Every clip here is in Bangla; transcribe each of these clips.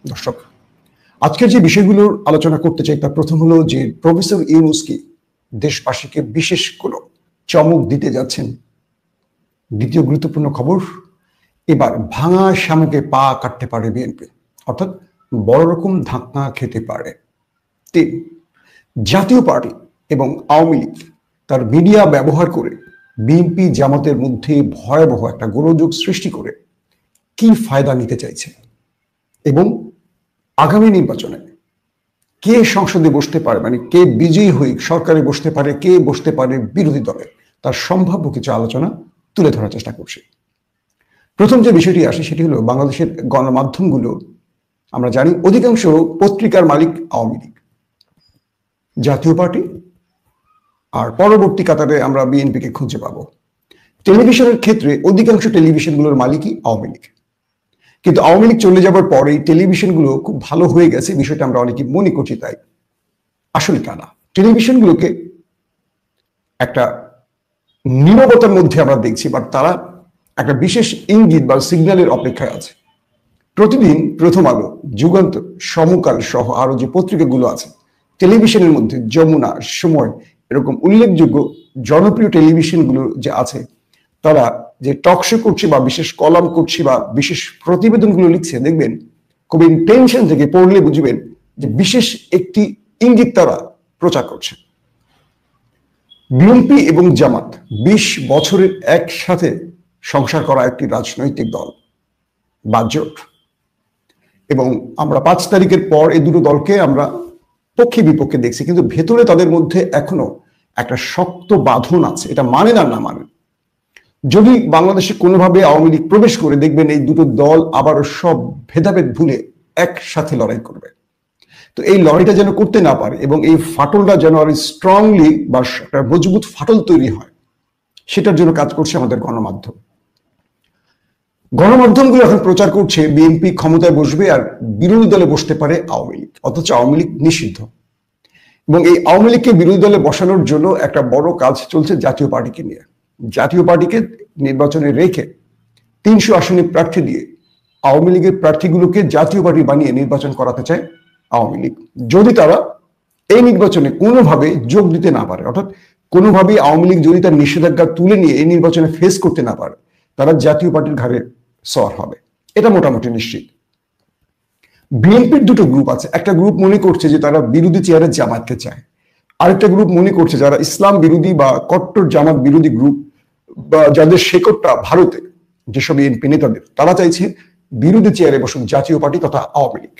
দর্শক, আজকের যে বিষয়গুলোর আলোচনা করতে চাই তার প্রথম হলো যে প্রফেসর ইউনূস কি দেশবাসীকে বিশেষ কোনো চমক দিতে যাচ্ছেন। দ্বিতীয় গুরুত্বপূর্ণ খবর, এবার ভাঙা শামুকে পা কাটতে পারে বিএনপি, অর্থাৎ বড় রকম ধাক্কা খেতে পারে। 3, জাতীয় পার্টি এবং আওয়ামী লীগ তার মিডিয়া ব্যবহার করে বিএনপি জামাতের মধ্যে ভয়াবহ একটা গোলযোগ সৃষ্টি করে কি ফায়দা নিতে চাইছে এবং আগামী নির্বাচনে কে সংসদে বসতে পারে, মানে কে বিজয়ী হয়ে সরকারে বসতে পারে, কে বসতে পারে বিরোধী দলে, তার সম্ভাব্য কিছু আলোচনা তুলে ধরার চেষ্টা করছে। প্রথম যে বিষয়টি আসে সেটি হলো বাংলাদেশের গণমাধ্যমগুলো, আমরা জানি অধিকাংশ পত্রিকার মালিক আওয়ামী লীগ, জাতীয় পার্টি, আর পরবর্তী কাতারে আমরা বিএনপিকে খুঁজে পাবো। টেলিভিশনের ক্ষেত্রে অধিকাংশ টেলিভিশনগুলোর মালিকই আওয়ামী লীগ। কিন্তু আওয়ামী লীগ চলে যাবার পর এই টেলিভিশনগুলো খুব ভালো হয়ে গেছে, বিষয়টা আমরা অনেকে মনে করছি, তাই আসলে তা না। টেলিভিশনগুলোকে একটা নীরবতার মধ্যে আমরা দেখছি, বাট তারা একটা বিশেষ ইঙ্গিত বা সিগন্যালের অপেক্ষায় আছে। প্রতিদিন প্রথম আলো, যুগান্তর, সমকাল সহ আরো যে পত্রিকাগুলো আছে টেলিভিশনের মধ্যে, যমুনা, সময়, এরকম উল্লেখযোগ্য জনপ্রিয় টেলিভিশনগুলো যে আছে, তারা যে টকশো করছে বা বিশেষ কলাম করছে বা বিশেষ প্রতিবেদনগুলো লিখছে, দেখবেন খুব ইন্টেনশন থেকে পড়লে বুঝবেন যে বিশেষ একটি ইঙ্গিত তারা প্রচার করছে। বিএনপি এবং জামাত 20 বছরের একসাথে সংসার করা একটি রাজনৈতিক দল বা জোট, এবং আমরা 5 তারিখের পর এই দুটো দলকে আমরা পক্ষে বিপক্ষে দেখছি, কিন্তু ভেতরে তাদের মধ্যে এখনো একটা শক্ত বাঁধন আছে, এটা মানে না মানে। যদি বাংলাদেশে কোনোভাবে আওয়ামী লীগ প্রবেশ করে, দেখবেন এই দুটো দল আবারও সব ভেদাভেদ ভুলে একসাথে লড়াই করবে। তো এই লড়াইটা যেন করতে না পারে এবং এই ফাটলটা যেন আরো স্ট্রংলি বা একটা মজবুত ফাটল তৈরি হয়, সেটার জন্য কাজ করছে আমাদের গণমাধ্যম। গণমাধ্যমগুলো এখন প্রচার করছে বিএনপি ক্ষমতায় বসবে আর বিরোধী দলে বসতে পারে আওয়ামী লীগ, অথচ আওয়ামী লীগ নিষিদ্ধ। এবং এই আওয়ামী লীগকে বিরোধী দলে বসানোর জন্য একটা বড় কাজ চলছে জাতীয় পার্টিকে নিয়ে। জাতীয় পার্টিকে নির্বাচনে রেখে 300 আসনে প্রার্থী দিয়ে আওয়ামী লীগের প্রার্থীগুলোকে জাতীয় পার্টি বানিয়ে নির্বাচন করাতে চায় আওয়ামী লীগ। যদি তারা এই নির্বাচনে কোনোভাবে যোগ দিতে না পারে, অর্থাৎ কোনোভাবেই আওয়ামী লীগ যদি তার নিষেধাজ্ঞা তুলে নিয়ে এই নির্বাচনে ফেস করতে না পারে, তারা জাতীয় পার্টির ঘাড়ে সওয়ার হবে, এটা মোটামুটি নিশ্চিত। বিএনপির দুটো গ্রুপ আছে, একটা গ্রুপ মনে করছে যে তারা বিরোধী চেয়ারে জামাতকে চায়, আরেকটা গ্রুপ মনে করছে যারা ইসলাম বিরোধী বা কট্টর জামাত বিরোধী গ্রুপ বা যাদের শেকড়টা ভারতে, যেসব বিএনপি নেতাদের, তারা চাইছে বিরোধী চেয়ারে বসুন জাতীয় পার্টি তথা আওয়ামী লীগ।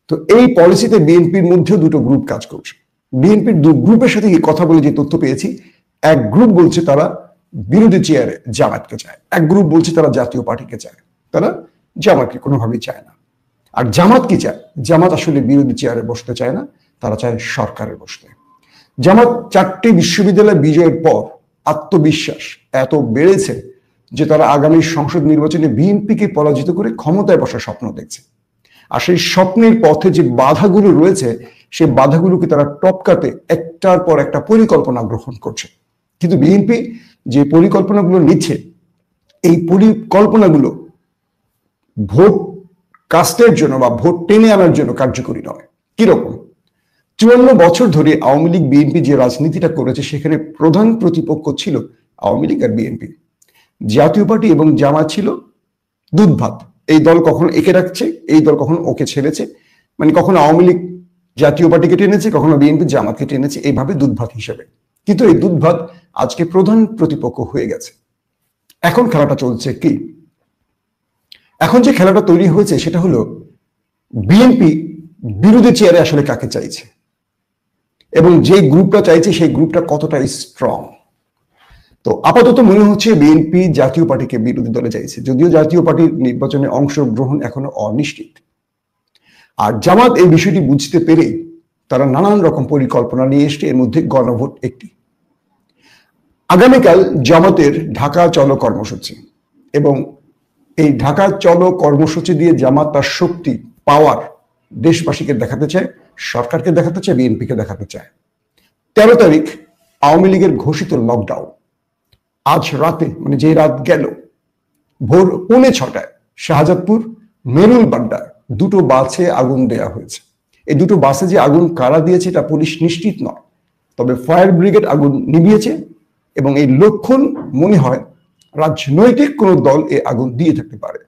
তো এই পলিসিতে বিএনপির মধ্যেও দুটো গ্রুপ কাজ করছে। বিএনপির দু গ্রুপের সাথে কথা বলে যে তথ্য পেয়েছি, এক গ্রুপ বলছে তারা বিরোধী চেয়ারে জামাতকে চায়, এক গ্রুপ বলছে তারা জাতীয় পার্টিকে চায়, তারা জামাতকে কোনোভাবেই চায় না। আর জামাত কি চায়? জামাত আসলে বিরোধী চেয়ারে বসতে চায় না, তারা চায় সরকারে বসতে। জামাত 4টি বিশ্ববিদ্যালয় বিজয়ের পর আত্মবিশ্বাস এত বেড়েছে যে তারা আগামী সংসদ নির্বাচনে বিএনপিকে পরাজিত করে ক্ষমতায় বসার স্বপ্ন দেখছে। আর সেই স্বপ্নের পথে যে বাধাগুলো রয়েছে, সেই বাধাগুলোকে তারা টপকাতে একটার পর একটা পরিকল্পনা গ্রহণ করছে। কিন্তু বিএনপি যে পরিকল্পনাগুলো নিচ্ছে, এই পরিকল্পনাগুলো ভোট কাস্টের জন্য বা ভোট টেনে আনার জন্য কার্যকরী নয়। কিরকম? 54 বছর ধরে আওয়ামী লীগ বিএনপি যে রাজনীতিটা করেছে, সেখানে প্রধান প্রতিপক্ষ ছিল আওয়ামী লীগ আর বিএনপি। জাতীয় পার্টি এবং জামাত ছিল দুধ ভাত, এই দল কখনো একে রাখছে, এই দল কখনো ওকে ছেড়েছে, মানে কখনো আওয়ামী লীগ জাতীয় পার্টিকে টেনেছে, কখনো বিএনপি জামাতকে টেনেছে, এইভাবে দুধ ভাত হিসেবে। কিন্তু এই দুধ ভাত আজকে প্রধান প্রতিপক্ষ হয়ে গেছে। এখন খেলাটা চলছে কি? এখন যে খেলাটা তৈরি হয়েছে সেটা হলো বিএনপি বিরোধী চেয়ারে আসলে কাকে চাইছে এবং যে গ্রুপটা চাইছে সেই গ্রুপটা কতটা স্ট্রং। তো আপাতত মনে হচ্ছে বিএনপি জাতীয় পার্টিকে বিরোধী দলে চাইছে, যদিও জাতীয় পার্টির নির্বাচনে অংশগ্রহণ এখনো অনিশ্চিত। আর জামাত এই বিষয়টি বুঝতে পেরে তারা নানান রকম পরিকল্পনা নিয়ে এসছে, এর মধ্যে গণভোট একটি। আগামীকাল জামাতের ঢাকা চলো কর্মসূচি, এবং এই ঢাকা চলো কর্মসূচি দিয়ে জামাত তার শক্তি, পাওয়ার দেশবাসীকে দেখাতে চায়, সরকারকে দেখাতে চায়, বিএনপিকে দেখাতে চায়। 13 তারিখ আওয়ামী লীগের ঘোষিত লকডাউন, আজ রাতে, মানে যে রাত গেল, ভোর 6:45 শাহজাদপুর, মেরুল বাড্ডা, দুটো বাসে আগুন দেয়া হয়েছে। এই দুটো বাসে যে আগুন কারা দিয়েছে এটা পুলিশ নিশ্চিত নয়, তবে ফায়ার ব্রিগেড আগুন নিভিয়েছে এবং এই লক্ষণ মনে হয় রাজনৈতিক কোনো দল এই আগুন দিয়ে থাকতে পারে।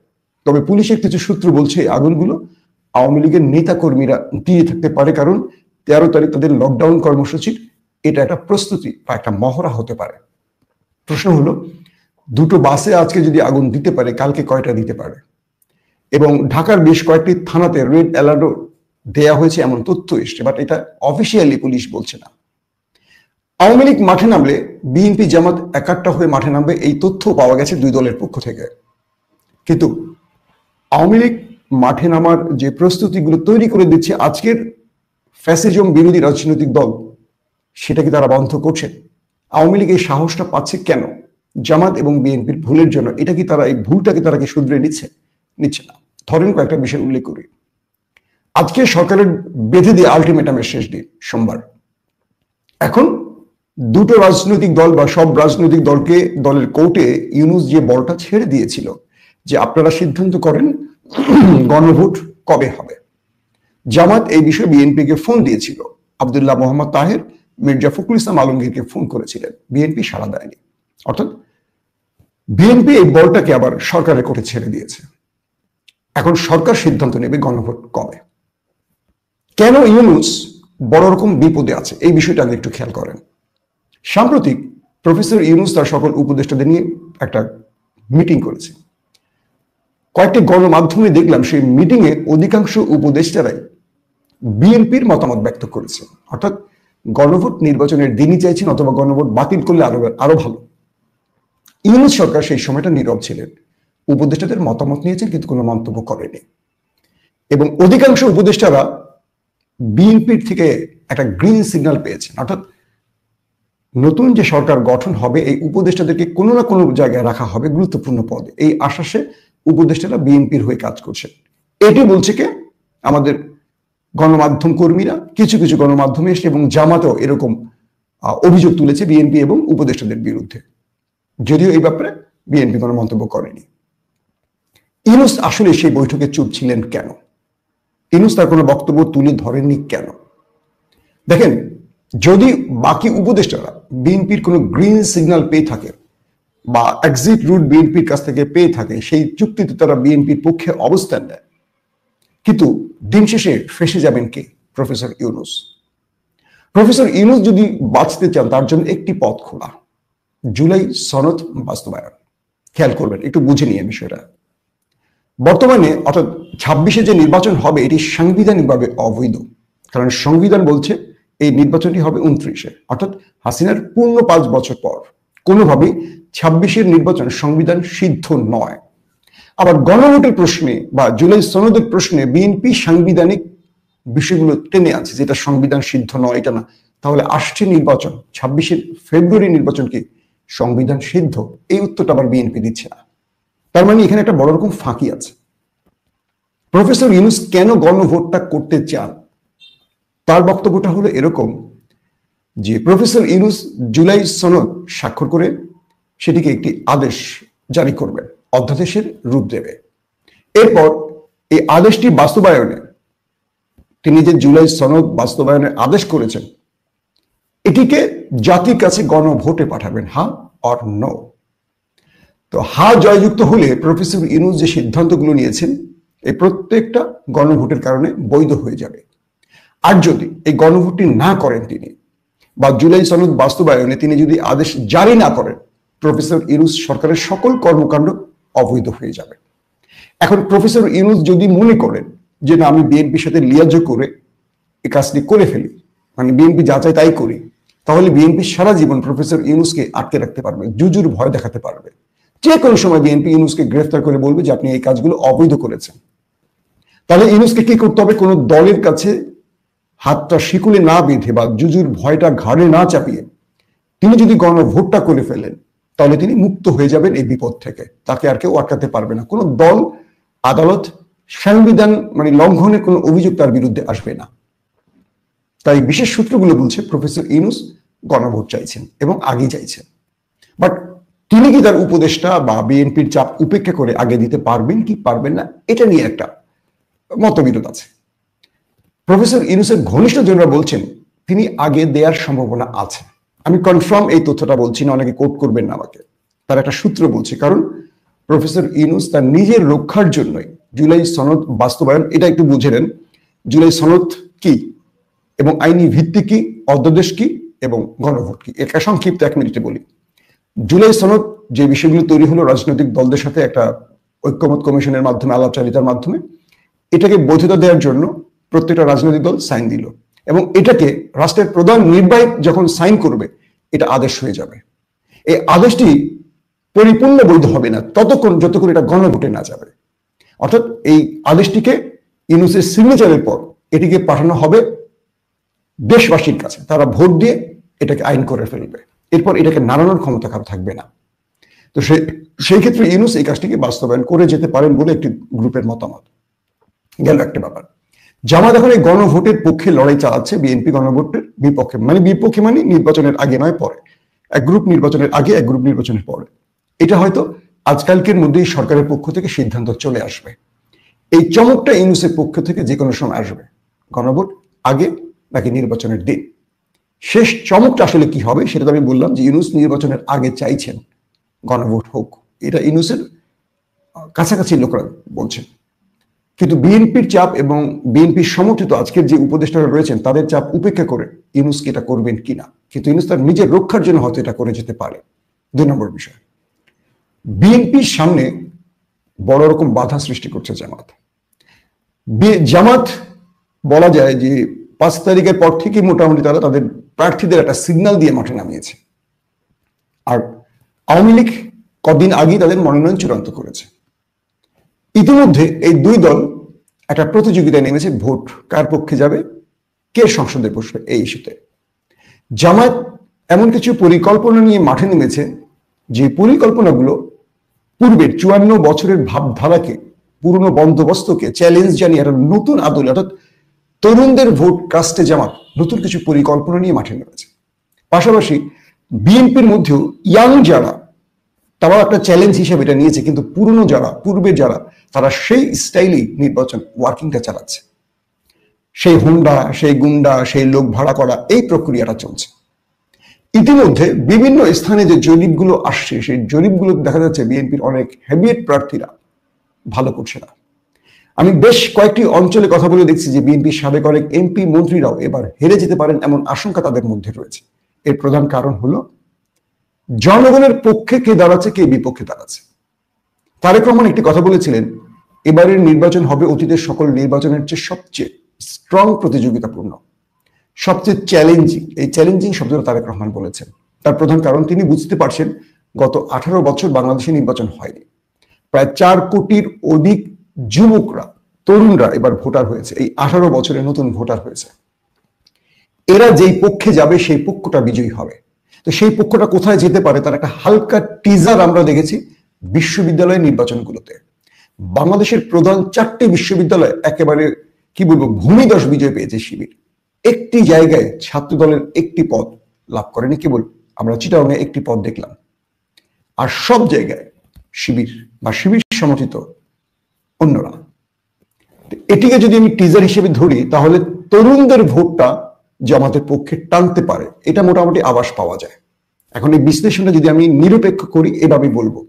তবে পুলিশের কিছু সূত্র বলছে এই আগুনগুলো আওয়ামী লীগের নেতা কর্মীরা দিয়ে থাকতে পারে, কারণ 13 তারিখ তাদের লকডাউন কর্মসূচির এটা একটা প্রস্তুতি বা একটা মহড়া হতে পারে। প্রশ্ন হলো, দুটো বাসে আজকে যদি আগুন দিতে পারে, কালকে কয়টা দিতে পারে? এবং ঢাকার বেশ কয়েকটি থানাতে রেড অ্যালার্টও দেয়া হয়েছে এমন তথ্য এসছে, বাট এটা অফিসিয়ালি পুলিশ বলছে না। আওয়ামী লীগ মাঠে নামলে বিএনপি জামাত একাট্টা হয়ে মাঠে নামবে, এই তথ্য পাওয়া গেছে দুই দলের পক্ষ থেকে। কিন্তু আওয়ামী লীগ মাঠে নামার যে প্রস্তুতিগুলো তৈরি করে দিচ্ছে আজকের ফ্যাসিজম বিরোধী রাজনৈতিক দল, সেটা কি তারা বন্ধ করছে? আওয়ামী লীগ এই সাহসটা পাচ্ছে কেন? জামাত এবং বিএনপির ভুলের জন্য। এটা কি তারা, এই ভুলটাকে তারা কি শুধরে নিচ্ছে না? ধরেন কয়েকটা বিষয় উল্লেখ করি। আজকে সরকারের বেঁধে দিয়ে আলটিমেটামের শেষ দিন সোমবার। এখন দুটো রাজনৈতিক দল বা সব রাজনৈতিক দলকে দলের কোর্টে ইউনূস যে বলটা ছেড়ে দিয়েছিল যে আপনারা সিদ্ধান্ত করেন গণভোট কবে হবে। জামাত এই বিষয়ে বিএনপিকে ফোন দিয়েছিল, আব্দুল্লাহ মোহাম্মদ তাহের মির্জা ফখরুল ইসলাম আলমগীরকে ফোন করেছিলেন, বিএনপি সাড়া দেয়নি। অর্থাৎ বিএনপি এই বলটাকে আবার সরকারের কোর্টে ছেড়ে দিয়েছে। এখন সরকার সিদ্ধান্ত নেবে গণভোট কবে। কেন ইউনূস বড় রকম বিপদে আছে এই বিষয়টা আগে একটু খেয়াল করেন। সাম্প্রতিক প্রফেসর ইউনূস তার সকল উপদেষ্টাদের নিয়ে একটা মিটিং করেছে। কয়েকটি গণমাধ্যমে দেখলাম সেই মিটিং এ অধিকাংশ উপদেষ্টারাই বিএনপির মতামত ব্যক্ত করেছে, অর্থাৎ গণভোট নির্বাচনের দিনই চাইছেন অথবা গণভোট বাতিল করলে আরো ভালো। ইউনূস সরকার সেই সময়টা নীরব ছিলেন, উপদেষ্টাদের মতামত নিয়েছেন কিন্তু কোনো মন্তব্য করেনি। এবং অধিকাংশ উপদেষ্টারা বিএনপির থেকে একটা গ্রিন সিগন্যাল পেয়েছেন, অর্থাৎ নতুন যে সরকার গঠন হবে এই উপদেষ্টাদেরকে কোনো না কোনো জায়গায় রাখা হবে গুরুত্বপূর্ণ পদে, এই আশ্বাসে উপদেষ্টারা বিএনপির হয়ে কাজ করছেন। এটি বলছে কে? আমাদের গণমাধ্যম কর্মীরা, কিছু কিছু গণমাধ্যমে এসে, এবং জামাতও এরকম অভিযোগ তুলেছে বিএনপি এবং উপদেষ্টাদের বিরুদ্ধে, যদিও এই ব্যাপারে বিএনপি কোনো মন্তব্য করেনি। ইউনূস আসলে সেই বৈঠকে চুপ ছিলেন কেন? ইউনূস তার কোনো বক্তব্য তুলে ধরেননি কেন? দেখেন, যদি বাকি উপদেষ্টারা বিএনপির কোনো গ্রিন সিগন্যাল পেয়ে থাকে বা এক্সিট রুট বিএনপির কাছ থেকে পেয়ে থাকে, সেই চুক্তিতে তারা বিএনপির পক্ষে অবস্থান নেয়, কিন্তু দিন শেষে ফেসে যাবেন কে? প্রফেসর ইউনূস। প্রফেসর ইউনূস যদি বাঁচতে চান তার জন্য একটি পথ খোলা, জুলাই সনদ বাস্তবায়ন। খেয়াল করবেন, একটু বুঝে নিয়ে বিষয়টা। বর্তমানে অর্থাৎ 26-এ যে নির্বাচন হবে এটি সাংবিধানিকভাবে অবৈধ, কারণ সংবিধান বলছে এই নির্বাচনটি হবে 29-এ, অর্থাৎ হাসিনার পূর্ণ 5 বছর পর। কোনোভাবেই 26-এর নির্বাচন সংবিধান সিদ্ধ নয়। আবার গণভোটের প্রশ্নে বা জুলাই সনদের প্রশ্নে বিএনপি সাংবিধানিক বিষয়গুলো টেনে আছে, যেটা সংবিধান সিদ্ধ নয় এটা না। তাহলে আসছে নির্বাচন 26-এর ফেব্রুয়ারি নির্বাচন কি সংবিধান সিদ্ধ? এই উত্তরটা আবার বিএনপি দিচ্ছে না। তার মানে এখানে একটা বড় রকম ফাঁকি আছে। প্রফেসর ইউনূস কেন গণভোটটা করতে চান? তার বক্তব্যটা হলো এরকম যে প্রফেসর ইউনূস জুলাই সনদ স্বাক্ষর করে সেটিকে একটি আদেশ জারি করবেন, অধ্যাদেশের রূপ দেবে। এরপর এই আদেশটি বাস্তবায়নে তিনি যে জুলাই সনদ বাস্তবায়নের আদেশ করেছেন এটিকে জাতির কাছে গণভোটে পাঠাবেন, হ্যাঁ অর নো। তো হ্যাঁ জয়যুক্ত হলে প্রফেসর ইউনূস যে সিদ্ধান্তগুলো নিয়েছেন এই প্রত্যেকটা গণভোটের কারণে বৈধ হয়ে যাবে। আর যদি এই গণভোটটি না করেন তিনি, বা জুলাই সনদ বাস্তবায়নে তিনি যদি আদেশ জারি না করেন, প্রফেসর ইউনূস সরকারের সকল কর্মকাণ্ড অবৈধ হয়ে যাবে। এখন প্রফেসর ইউনূস যদি মনে করেন যে না, আমি বিএনপির সাথে লিয়াজো করে এই কাজটি করে ফেলি, মানে বিএনপি যা চায় তাই করি, তাহলে বিএনপি সারা জীবন প্রফেসর ইউনূসকে আটকে রাখতে পারবে, জুজুর ভয় দেখাতে পারবে। যে কোনো সময় বিএনপি ইউনূসকে গ্রেফতার করে বলবে যে আপনি এই কাজগুলো অবৈধ করেছেন। তাহলে ইউনূসকে কি করতে হবে? কোনো দলের কাছে হাতটা শিকুলে না বেঁধে বা জুজুর ভয়টা ঘাড়ে না চাপিয়ে তিনি যদি গণভোটটা করে ফেলেন, তাহলে তিনি মুক্ত হয়ে যাবেন এই বিপদ থেকে। তাকে আর কেউ আটকাতে পারবে না। কোনো দল, আদালত, সংবিধান মানে লঙ্ঘনের কোনো অভিযোগ তার বিরুদ্ধে আসবে না। তাই বিশেষ সূত্রগুলো বলছে প্রফেসর ইউনূস গণভোট চাইছেন এবং আগে চাইছেন। বাট তিনি কি তার উপদেষ্টা বা বিএনপির চাপ উপেক্ষা করে আগে দিতে পারবেন কি পারবেন না, এটা নিয়ে একটা মতবিরোধ আছে। প্রফেসর ইউনূসের ঘনিষ্ঠজনরা বলছেন তিনি আগে দেওয়ার সম্ভাবনা আছে। আমি কনফার্ম এই তথ্যটা বলছি না, অনেকে কোট করবেন না আমাকে, তার একটা সূত্র বলছি। কারণ প্রফেসর ইউনূস তার নিজের রক্ষার জন্যই জুলাই সনদ বাস্তবায়ন, এটা একটু বুঝে নেন, জুলাই সনদ কি এবং আইনি ভিত্তি কি, অধ্যাদেশ কি এবং গণভোট কি, এটা সংক্ষিপ্ত 1 মিনিটে বলি। জুলাই সনদ যে বিষয়গুলো তৈরি হলো রাজনৈতিক দলদের সাথে একটা ঐক্যমত কমিশনের মাধ্যমে, আলাপচারিতার মাধ্যমে, এটাকে বৈধতা দেওয়ার জন্য প্রত্যেকটা রাজনৈতিক দল সাইন দিল এবং এটাকে রাষ্ট্রের প্রধান নির্বাহী যখন সাইন করবে এটা আদেশ হয়ে যাবে। এই আদেশটি পরিপূর্ণ বৈধ হবে না ততক্ষণ যতক্ষণ এটা গণভোটে না যাবে। অর্থাৎ এই আদেশটিকে ইউনূসের সিগনেচারের পর এটিকে পাঠানো হবে দেশবাসীর কাছে, তারা ভোট দিয়ে এটাকে আইন করে ফেলবে, এরপর এটাকে নাড়ানোর ক্ষমতা কারো থাকবে না। তো সেই ক্ষেত্রে ইউনূস এই কাজটিকে বাস্তবায়ন করে যেতে পারেন বলে একটি গ্রুপের মতামত। গেল একটা ব্যাপার। জামাত এখন এই গণভোটের পক্ষে লড়াই চালাচ্ছে, বিএনপি গণভোটের বিপক্ষে, বিপক্ষে মানে নির্বাচনের আগে নয় পরে, এক গ্রুপ নির্বাচনের আগে, এক গ্রুপ নির্বাচনের পরে। এটা হয়তো আজকালকের মধ্যেই সরকারের পক্ষ থেকে সিদ্ধান্ত চলে আসবে। এই চমকটা ইউনূসের পক্ষ থেকে যে কোনো সময় আসবে, গণভোট আগে নাকি নির্বাচনের দিন। শেষ চমকটা আসলে কি হবে সেটা তো আমি বললাম যে ইউনূস নির্বাচনের আগে চাইছেন গণভোট হোক, এটা ইউনূসের কাছাকাছি লোকরা বলছেন। কিন্তু বিএনপির চাপ এবং বিএনপির সমর্থিত আজকের যে উপদেষ্টারা রয়েছেন তাদের চাপ উপেক্ষা করে ইউনূস কি এটা করবেন কিনা, কিন্তু ইউনূস তার নিজের রক্ষার জন্য হয়তো এটা করে যেতে পারে। 2 নম্বর বিষয়, বিএনপির সামনে বড় রকম বাধা সৃষ্টি করছে জামাত। জামাত বলা যায় যে 5 তারিখের পর থেকে মোটামুটি তারা তাদের প্রার্থীদের একটা সিগন্যাল দিয়ে মাঠে নামিয়েছে, আর আওয়ামী লীগ কদিন আগেই তাদের মনোনয়ন চূড়ান্ত করেছে। ইতিমধ্যে এই 2 দল একটা প্রতিযোগিতায় নেমেছে, ভোট কার পক্ষে যাবে, কে সংসদে বসবে এই ইস্যুতে। জামায়াত এমন কিছু পরিকল্পনা নিয়ে মাঠে নেমেছে যে পরিকল্পনাগুলো পূর্বের 54 বছরের ভাবধারাকে, পুরনো বন্দোবস্তকে চ্যালেঞ্জ জানিয়ে একটা নতুন আদলে, অর্থাৎ তরুণদের ভোট কাস্টে জামাত নতুন কিছু পরিকল্পনা নিয়ে মাঠে নেমেছে। পাশাপাশি বিএনপির মধ্যেও ইয়াং যারা, তারাও একটা চ্যালেঞ্জ হিসেবে এটা নিয়েছে, কিন্তু পুরনো যারা, পূর্বের যারা, তারা সেই স্টাইলেই নির্বাচন ওয়ার্কিংটা চালাচ্ছে। সেই হুন্ডা, সেই গুন্ডা, সেই লোক ভাড়া করা, এই প্রক্রিয়াটা চলছে। ইতিমধ্যে বিভিন্ন স্থানে যে জরিপগুলো আসছে সেই জরিপগুলো দেখা যাচ্ছে বিএনপির অনেক হেভিয়েট প্রার্থীরা ভালো করছে না। আমি বেশ কয়েকটি অঞ্চলে কথা বলে দেখছি যে বিএনপির সাবেক অনেক এমপি মন্ত্রীরাও এবার হেরে যেতে পারেন এমন আশঙ্কা তাদের মধ্যে রয়েছে। এর প্রধান কারণ হলো জনগণের পক্ষে কে দাঁড়াচ্ছে, কে বিপক্ষে দাঁড়াচ্ছে। তারেক রহমান একটি কথা বলেছিলেন, এবারের নির্বাচন হবে অতীতের সকল নির্বাচনের চেয়ে সবচেয়ে স্ট্রং প্রতিযোগিতাপূর্ণ, সবচেয়ে চ্যালেঞ্জিং। এই চ্যালেঞ্জিং শব্দটা তারেক রহমান বলেছেন। তার প্রধান কারণ তিনি বুঝতে পারছেন গত 18 বছর বাংলাদেশে নির্বাচন হয়নি। প্রায় 4 কোটির অধিক যুবকরা, তরুণরা এবার ভোটার হয়েছে, এই 18 বছরে নতুন ভোটার হয়েছে। এরা যেই পক্ষে যাবে সেই পক্ষটা বিজয়ী হবে। তো সেই পক্ষটা কোথায় যেতে পারে তার একটা হালকা টিজার আমরা দেখেছি বিশ্ববিদ্যালয় নির্বাচনগুলোতে। বাংলাদেশের প্রধান 4টি বিশ্ববিদ্যালয় একেবারে কি বলবো ভূমিধস বিজয় পেয়েছে শিবির। একটি জায়গায় ছাত্র দলের একটি পদ লাভ করেনি, কেবল আমরা চিটাগাংয়ে একটি পদ দেখলাম, আর সব জায়গায় শিবির বা শিবির সমর্থিত অন্যরা। এটিকে যদি আমি টিজার হিসেবে ধরি তাহলে তরুণদের ভোটটা জামাতের পক্ষে টানতে পারে, এটা মোটামুটি আভাস পাওয়া যায়। এখন এই বিশ্লেষণটা যদি আমি নিরপেক্ষ করি এভাবে বলবো,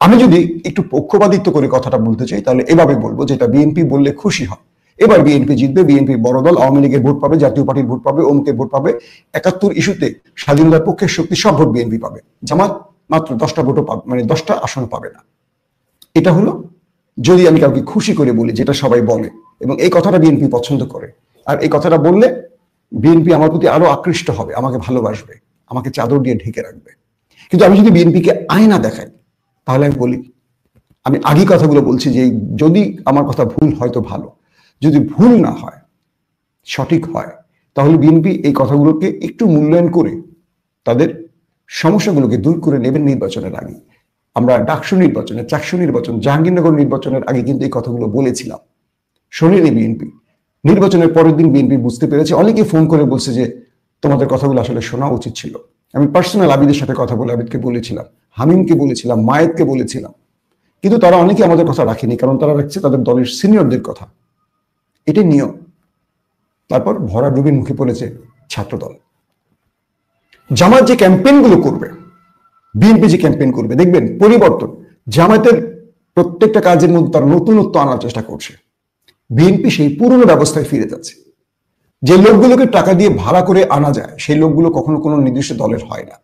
আমি যদি একটু পক্ষপাতিত্ব করে কথাটা বলতে চাই তাহলে এভাবে বলবো, যেটা বিএনপি বললে খুশি হয়। এবার বিএনপি জিতবে, বিএনপি বড় দল, আওয়ামী লীগের ভোট পাবে, জাতীয় পার্টির ভোট পাবে, অমুকের ভোট পাবে, 71 ইস্যুতে স্বাধীনতার পক্ষের শক্তি সব ভোট বিএনপি পাবে, জামাত মাত্র 10টা ভোটও পাবে, 10টা আসন পাবে না। এটা হলো যদি আমি কাউকে খুশি করে বলি, যেটা সবাই বলে এবং এই কথাটা বিএনপি পছন্দ করে। আর এই কথাটা বললে বিএনপি আমার প্রতি আরো আকৃষ্ট হবে, আমাকে ভালোবাসবে, আমাকে চাদর দিয়ে ঢেকে রাখবে। কিন্তু আমি যদি বিএনপিকে আয়না দেখাই তাহলে আমি বলি, আমি আগেই কথাগুলো বলছি যে যদি আমার কথা ভুল হয় তো ভালো, যদি ভুল না হয়, সঠিক হয়, তাহলে বিএনপি এই কথাগুলোকে একটু মূল্যায়ন করে তাদের সমস্যাগুলোকে দূর করে নেবেন নির্বাচনের আগে। আমরা ডাকসু নির্বাচনে, চাকসু নির্বাচন, জাহাঙ্গীরনগর নির্বাচনের আগে কিন্তু এই কথাগুলো বলেছিলাম, শোনেনি বিএনপি। নির্বাচনের পরের দিন বিএনপি বুঝতে পেরেছে, অনেকে ফোন করে বলছে যে তোমাদের কথাগুলো আসলে শোনা উচিত ছিল। আমি পার্সোনাল আবিদের সাথে কথা বলে আবিদকে বলেছিলাম, হামিমকে বলেছিলাম, মায়েতকে বলেছিলাম, কিন্তু তারা অনেকে আমাদের কথা রাখেনি, কারণ তারা রাখছে তাদের দলের সিনিয়রদের কথা। এটাই নিয়ম। তারপর ভরাডুবির মুখে পড়েছে ছাত্রদল। জামাত যে ক্যাম্পেইনগুলো করবে, বিএনপি যে ক্যাম্পেইন করবে, দেখবেন পরিবর্তন। জামাতের প্রত্যেকটা কাজের মধ্যে তার নতুনত্ব আনার চেষ্টা করছে। বিএনপি সেই পুরনো ব্যবস্থায় ফিরে যাচ্ছে। যে লোকগুলোকে টাকা দিয়ে ভাড়া করে আনা যায়, সেই লোকগুলো কখনো কোনো নির্দিষ্ট দলের হয় না।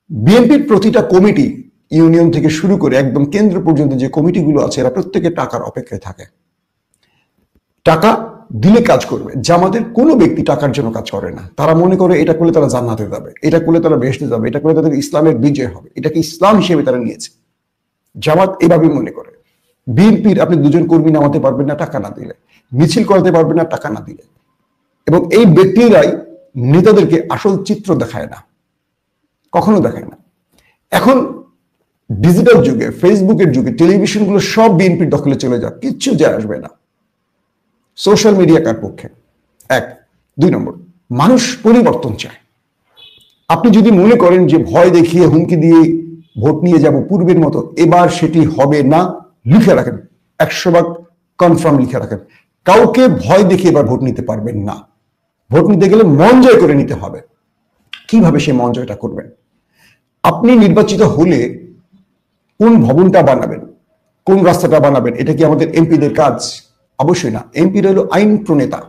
বিএনপির প্রতিটা কমিটি, ইউনিয়ন থেকে শুরু করে একদম কেন্দ্র পর্যন্ত যে কমিটিগুলো আছে, এরা প্রত্যেকে টাকার অপেক্ষায় থাকে। টাকা দিলে কাজ করবে। জামাতের কোনো ব্যক্তি টাকার জন্য কাজ করে না। তারা মনে করে এটা করলে তারা জান্নাতে যাবে, এটা করলে তারা বেহেশতে যাবে, এটা করলে তাদের ইসলামের বিজয় হবে, এটাকে ইসলাম হিসেবে তারা নিয়েছে। জামাত এভাবেই মনে করে। বিএনপির আপনি দুজন কর্মী নামাতে পারবেন না টাকা না দিলে, মিছিল করাতে পারবেন না টাকা না দিলে। এবং এই ব্যক্তিরাই নেতাদেরকে আসল চিত্র দেখায় না, কখনো দেখায় না। এখন ডিজিটাল যুগে, ফেসবুকের যুগে টেলিভিশনগুলো সব বিএনপির দখলে চলে যাক, কিচ্ছু যায় আসবে না। সোশ্যাল মিডিয়া কার পক্ষে? এক। দুই নম্বর, মানুষ পরিবর্তন চায়। আপনি যদি মনে করেন যে ভয় দেখিয়ে হুমকি দিয়ে ভোট নিয়ে যাব পূর্বের মতো, এবার সেটি হবে না, লিখে রাখেন, 100 ভাগ কনফার্ম লিখে রাখেন। কাউকে ভয় দেখিয়ে এবার ভোট নিতে পারবেন না। ভোট নিতে গেলে মন জয় করে নিতে হবে। কিভাবে সেই মন জয়টা করবেন? আপনি নির্বাচিত হলে কোন ভবনটা বানাবেন, কোন রাস্তাটা বানাবেন, এটা কি আমাদের এমপিদের কাজ? অবশ্যই না। এমপিরা হলো আইন প্রণেতা,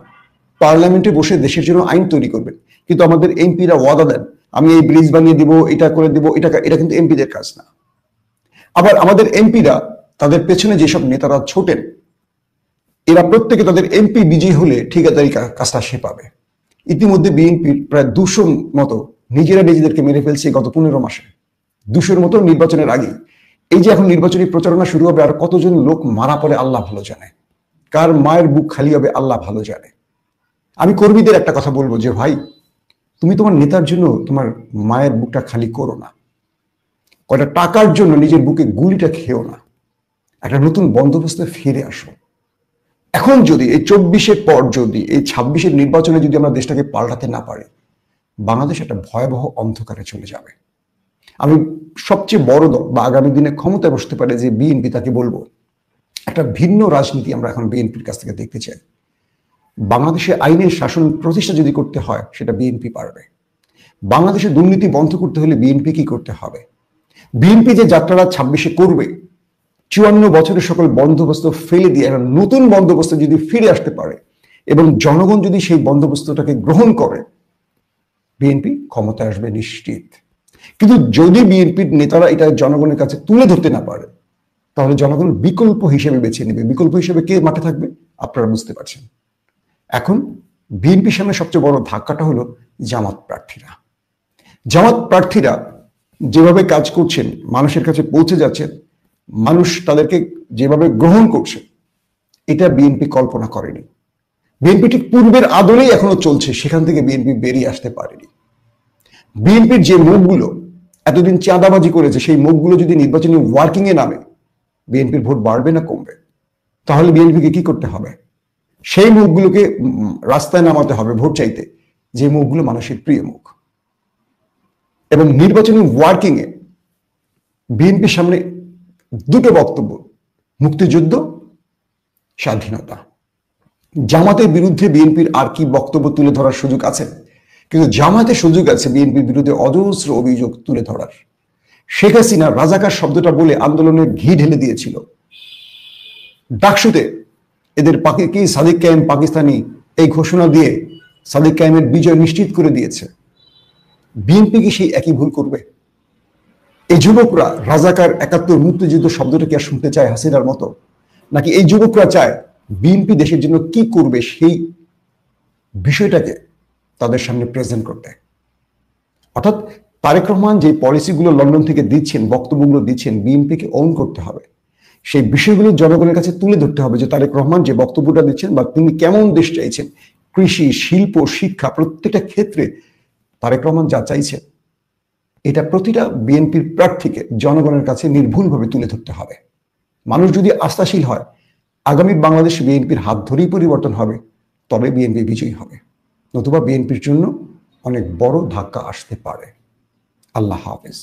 পার্লামেন্টে বসে দেশের জন্য আইন তৈরি করবেন। কিন্তু আমাদের এমপিরা ওয়াদা দেন, আমি এই ব্রিজ বানিয়ে দিব, এটা করে দিব, এটা কিন্তু এমপিদের কাজ না। আবার আমাদের এমপিরা, তাদের পেছনে যেসব নেতারা ছোটেন, এরা প্রত্যেকে তাদের এমপি বিজয়ী হলে ঠিকাদারি কাজটা সে পাবে। ইতিমধ্যে বিএনপির প্রায় 200 মতো নিজেরা নিজেদেরকে মেরে ফেলছে গত 15 মাসে। 200-র মতো নির্বাচনের আগে। এই যে এখন নির্বাচনী প্রচারণা শুরু হবে, আর কতজন লোক মারা পড়ে আল্লাহ ভালো জানে, কার মায়ের বুক খালি হবে আল্লাহ ভালো জানে। আমি কর্মীদের একটা কথা বলবো যে ভাই, তুমি তোমার নেতার জন্য তোমার মায়ের বুকটা খালি করো না, কয়টা টাকার জন্য নিজের বুকে গুলিটা খেও না। একটা নতুন বন্দোবস্তে ফিরে আসো। এখন যদি এই 24-এর পর, যদি এই 26-এর নির্বাচনে যদি আমরা দেশটাকে পাল্টাতে না পারি, বাংলাদেশ একটা ভয়াবহ অন্ধকারে চলে যাবে। আমি সবচেয়ে বড় দল বা আগামী দিনে ক্ষমতায় বসতে পারে যে বিএনপি, তাকে বলবো একটা ভিন্ন রাজনীতি আমরা এখন বিএনপির কাছ থেকে দেখতে চাই। বাংলাদেশে আইনের শাসন প্রতিষ্ঠা যদি করতে হয়, সেটা বিএনপি পারবে। বাংলাদেশে দুর্নীতি বন্ধ করতে হলে বিএনপি কি করতে হবে? বিএনপি যে যাত্রাটা 26-এ করবে, 54 বছরের সকল বন্দোবস্ত ফেলে দিয়ে একটা নতুন বন্দোবস্ত যদি ফিরে আসতে পারে এবং জনগণ যদি সেই বন্দোবস্তটাকে গ্রহণ করে, বিএনপি ক্ষমতায় আসবে নিশ্চিত। কিন্তু যদি বিএনপির নেতারা এটা জনগণের কাছে তুলে ধরতে না পারে, তাহলে জনগণ বিকল্প হিসেবে বেছে নেবে। বিকল্প হিসেবে কে মাঠে থাকবে? আপনারা বুঝতে পারছেন। এখন বিএনপির সামনে সবচেয়ে বড় ধাক্কাটা হলো জামাত প্রার্থীরা। জামাত প্রার্থীরা যেভাবে কাজ করছেন, মানুষের কাছে পৌঁছে যাচ্ছেন, মানুষ তাদেরকে যেভাবে গ্রহণ করছে, এটা বিএনপি কল্পনা করেনি। বিএনপি ঠিক পূর্বের আদলেই এখনো চলছে, সেখান থেকে বিএনপি বেরিয়ে আসতে পারেনি। বিএনপির যে মুখগুলো এতদিন চাঁদাবাজি করেছে, সেই মুখগুলো যদি নির্বাচনী ওয়ার্কিং এ নামে, বিএনপির ভোট বাড়বে না কমবে? তাহলে বিএনপিকে কি করতে হবে? সেই মুখগুলোকে রাস্তায় নামাতে হবে ভোট চাইতে, যে মুখগুলো মানুষের প্রিয় মুখ। এবং নির্বাচনী ওয়ার্কিং এ বিএনপির সামনে দুটো বক্তব্য: মুক্তিযুদ্ধ, স্বাধীনতা। জামাতের বিরুদ্ধে বিএনপির আর কি বক্তব্য তুলে ধরার সুযোগ আছে? কিন্তু জামাতের সুযোগ আছে বিএনপির বিরুদ্ধে অজস্র অভিযোগ তুলে ধরার। শেখ হাসিনা রাজাকার শব্দটা বলে আন্দোলনের ঘি ঢেলে দিয়েছিল। ডাকসুতে এদের কি সাদিক কায়েম পাকিস্তানি এই ঘোষণা দিয়ে সাদিক কায়েমের বিজয় নিশ্চিত করে দিয়েছে। বিএনপি কি সেই একই ভুল করবে? এই যুবকরা রাজাকার, 71, মুক্তিযুদ্ধ শব্দটা কি আর শুনতে চায় হাসিনার মতো? নাকি এই যুবকরা চায় বিএনপি দেশের জন্য কি করবে সেই বিষয়টাকে তাদের সামনে প্রেজেন্ট করতে? অর্থাৎ তারেক রহমান যে পলিসিগুলো লন্ডন থেকে দিচ্ছেন, বক্তব্যগুলো দিচ্ছেন, বিএনপিকে ওন করতে হবে। সেই বিষয়গুলো জনগণের কাছে তুলে ধরতে হবে যে তারেক রহমান যে বক্তব্যটা দিচ্ছেন বা তিনি কেমন দেশ চাইছেন, কৃষি, শিল্প, শিক্ষা, প্রত্যেকটা ক্ষেত্রে তারেক রহমান যা চাইছেন, এটা প্রতিটা বিএনপির প্রার্থীকে জনগণের কাছে নির্ভুলভাবে তুলে ধরতে হবে। মানুষ যদি আস্থাশীল হয়, আগামী বাংলাদেশ বিএনপির হাত ধরেই পরিবর্তন হবে, তবে বিএনপি বিজয়ী হবে। নতুবা বিএনপির জন্য অনেক বড় ধাক্কা আসতে পারে। আল্লাহ হাফেজ।